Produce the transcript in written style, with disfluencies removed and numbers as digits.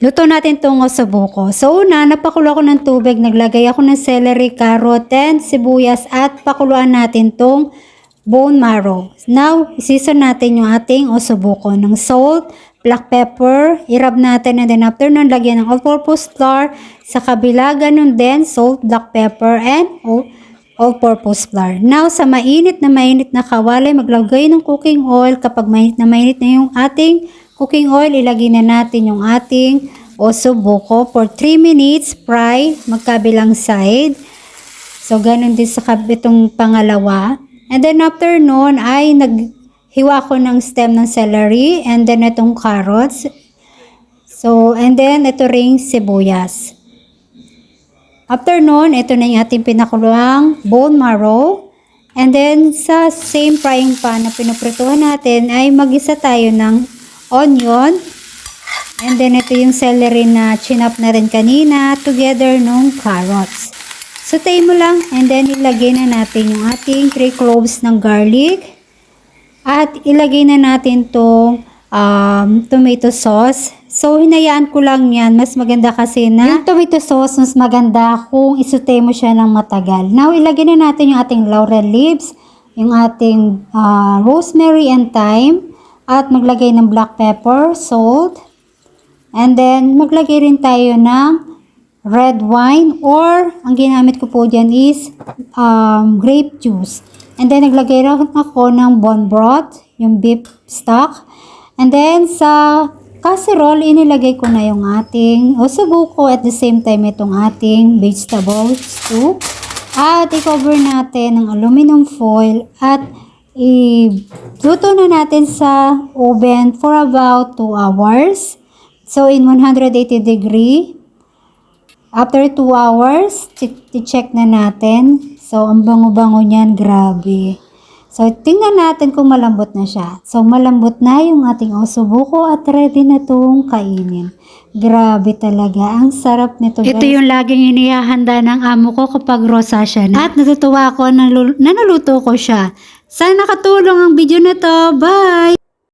Luto natin itong osobuco. So una, napakulo ako ng tubig, naglagay ako ng celery, carrot, and sibuyas at pakuluan natin itong bone marrow. Now, season natin yung ating osobuco ng salt, black pepper, i-rub natin, and then after nun, lagyan ng all-purpose flour. Sa kabila, ganun din, salt, black pepper, and all-purpose flour. Now, sa mainit na kawali, maglagay ng cooking oil. Kapag mainit na yung ating cooking oil, ilagay na natin yung ating osobuco for 3 minutes, fry, magkabilang side. So, ganun din sa itong pangalawa. And then, after nun, ay naghiwa ko ng stem ng celery, and then itong carrots. So, and then, ito ring sibuyas. After nun, ito na yung ating pinakuluang bone marrow. And then, sa same frying pan na pinuprituhan natin, ay mag-isa tayo ng onion. And then, ito yung celery na chinap na rin kanina, together nung carrots. Sauté mo lang, and then ilagay na natin yung ating 3 cloves ng garlic. At ilagay na natin itong tomato sauce. So, hinayaan ko lang yan. Mas maganda kasi na yung tomato sauce, mas maganda kung isauté mo siya ng matagal. Now, ilagay na natin yung ating laurel leaves, yung ating rosemary and thyme, at maglagay ng black pepper, salt, and then maglagay rin tayo ng red wine, or ang ginamit ko po dyan is grape juice. And then, naglagay rin ako ng bone broth, yung beef stock. And then, sa casserole, inilagay ko na yung ating osobuco at the same time itong ating vegetable stew. At i-cover natin ng aluminum foil at i-luto na natin sa oven for about 2 hours. So, in 180 degree. After 2 hours, i-check na natin. So, ang bango-bango niyan, grabe. So, tingnan natin kung malambot na siya. So, malambot na yung ating osobuco at ready na itong kainin. Grabe talaga. Ang sarap nito, guys. Ito yung laging inihahanda ng amo ko kapag rosacea na. At natutuwa ako na naluto ko siya. Sana nakatulong ang video na to. Bye!